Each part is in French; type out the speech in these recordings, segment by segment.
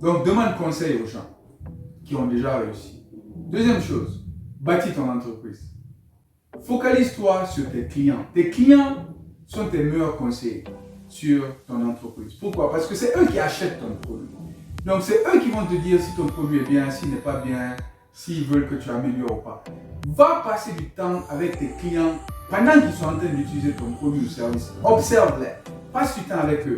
Donc, demande conseil aux gens qui ont déjà réussi. Deuxième chose, bâtis ton entreprise. Focalise-toi sur tes clients. Tes clients sont tes meilleurs conseillers sur ton entreprise. Pourquoi? Parce que c'est eux qui achètent ton produit. Donc, c'est eux qui vont te dire si ton produit est bien, s'il n'est pas bien, s'ils veulent que tu améliores ou pas. Va passer du temps avec tes clients pendant qu'ils sont en train d'utiliser ton produit ou service. Observe-les. Passe du temps avec eux.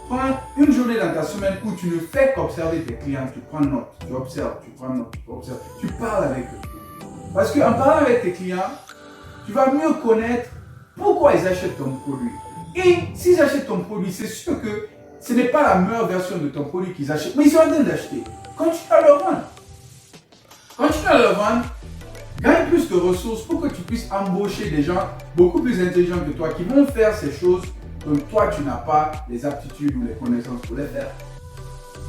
Prends une journée dans ta semaine où tu ne fais qu'observer tes clients. Tu prends note, tu observes, tu prends note, tu observes. Tu parles avec eux. Parce qu'en parlant avec tes clients, tu vas mieux connaître pourquoi ils achètent ton produit. Et s'ils achètent ton produit, c'est sûr que ce n'est pas la meilleure version de ton produit qu'ils achètent, mais ils sont en train d'acheter. Continue à leur vendre. Continue à leur vendre. Gagne plus de ressources pour que tu puisses embaucher des gens beaucoup plus intelligents que toi qui vont faire ces choses dont toi tu n'as pas les aptitudes ou les connaissances pour les faire.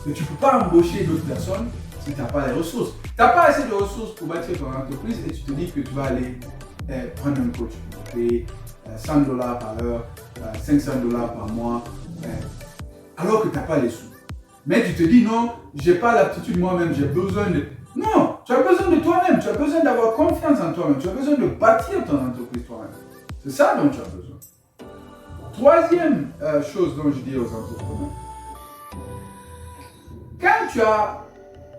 Et tu ne peux pas embaucher d'autres personnes si tu n'as pas les ressources. Tu n'as pas assez de ressources pour bâtir ton entreprise et tu te dis que tu vas aller prendre un coach pour te payer $100 par heure, $500 par mois, alors que tu n'as pas les sous. Mais tu te dis non, je n'ai pas l'aptitude moi-même, j'ai besoin de... Non, tu as besoin de toi-même, tu as besoin d'avoir confiance en toi-même, tu as besoin de bâtir ton entreprise toi-même. C'est ça dont tu as besoin. Troisième chose dont je dis aux entrepreneurs, quand tu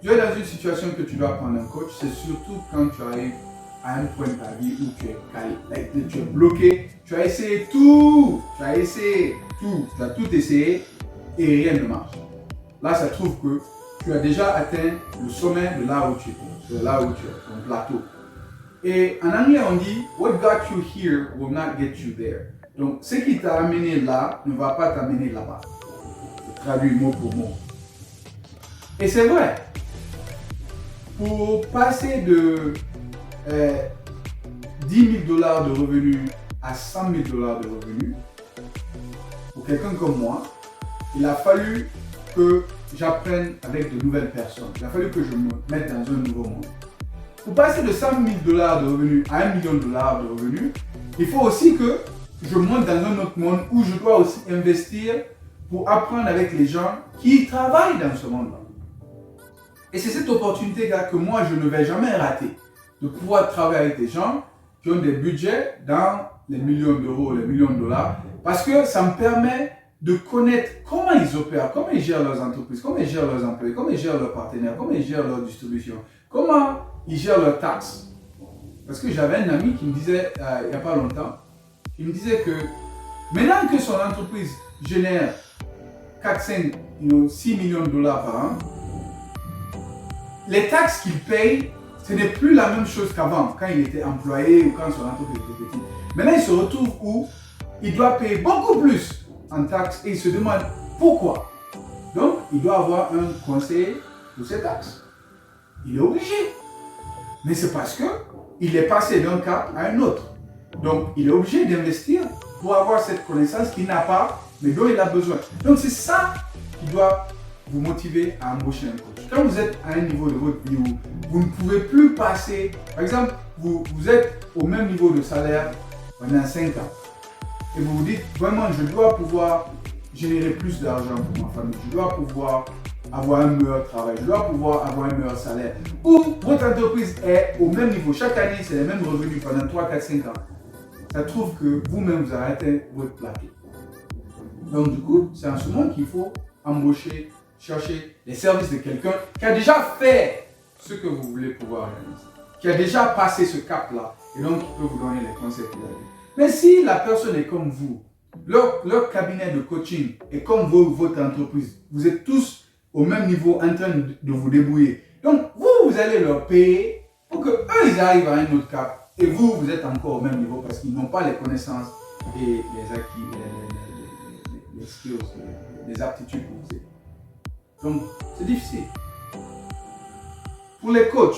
es dans une situation que tu dois prendre un coach, c'est surtout quand tu arrives à un point de ta vie où tu es calé, tu es bloqué, tu as essayé tout, tu as tout essayé et rien ne marche. Là, ça trouve que tu as déjà atteint le sommet de là où tu es, ton plateau. Et en anglais, on dit « What got you here will not get you there ». Donc, ce qui t'a amené là ne va pas t'amener là-bas. Je traduis mot pour mot. Et c'est vrai. Pour passer de 10 000 $ de revenus à 100 000 $ de revenus, pour quelqu'un comme moi, il a fallu que j'apprenne avec de nouvelles personnes. Il a fallu que je me mette dans un nouveau monde. Pour passer de 100 000 $ de revenus à 1 million $ de revenus, il faut aussi que je monte dans un autre monde où je dois aussi investir pour apprendre avec les gens qui travaillent dans ce monde-là. Et c'est cette opportunité-là que moi, je ne vais jamais rater, de pouvoir travailler avec des gens qui ont des budgets dans les millions d'euros, les millions de dollars, parce que ça me permet de connaître comment ils opèrent, comment ils gèrent leurs entreprises, comment ils gèrent leurs employés, comment ils gèrent leurs partenaires, comment ils gèrent leur distribution, comment ils gèrent leurs taxes. Parce que j'avais un ami qui me disait, il n'y a pas longtemps, il me disait que maintenant que son entreprise génère 4, 5, 6 millions de dollars par an, les taxes qu'il paye, ce n'est plus la même chose qu'avant, quand il était employé ou quand son entreprise était petite. Maintenant, il se retrouve où il doit payer beaucoup plus en taxes et il se demande pourquoi. Donc, il doit avoir un conseiller pour ses taxes. Il est obligé. Mais c'est parce qu'il est passé d'un cap à un autre. Donc, il est obligé d'investir pour avoir cette connaissance qu'il n'a pas, mais dont il a besoin. Donc, c'est ça qui doit vous motiver à embaucher un coach. Quand vous êtes à un niveau de votre vie où vous ne pouvez plus passer, par exemple, vous êtes au même niveau de salaire pendant 5 ans et vous vous dites vraiment je dois pouvoir générer plus d'argent pour ma famille, je dois pouvoir avoir un meilleur travail, je dois pouvoir avoir un meilleur salaire, ou votre entreprise est au même niveau, chaque année c'est les mêmes revenus pendant 3, 4, 5 ans, ça trouve que vous-même vous avez atteint votre plateau. Donc du coup, c'est en ce moment qu'il faut embaucher, chercher les services de quelqu'un qui a déjà fait ce que vous voulez pouvoir réaliser, qui a déjà passé ce cap-là et donc qui peut vous donner les conseils qu'il a eu. Mais si la personne est comme vous, leur cabinet de coaching est comme votre entreprise, vous êtes tous au même niveau en train de vous débrouiller. Donc vous allez leur payer pour qu'eux ils arrivent à un autre cap et vous êtes encore au même niveau parce qu'ils n'ont pas les connaissances et les acquis, les skills, les aptitudes pour vous aider. Donc, c'est difficile. Pour les coachs,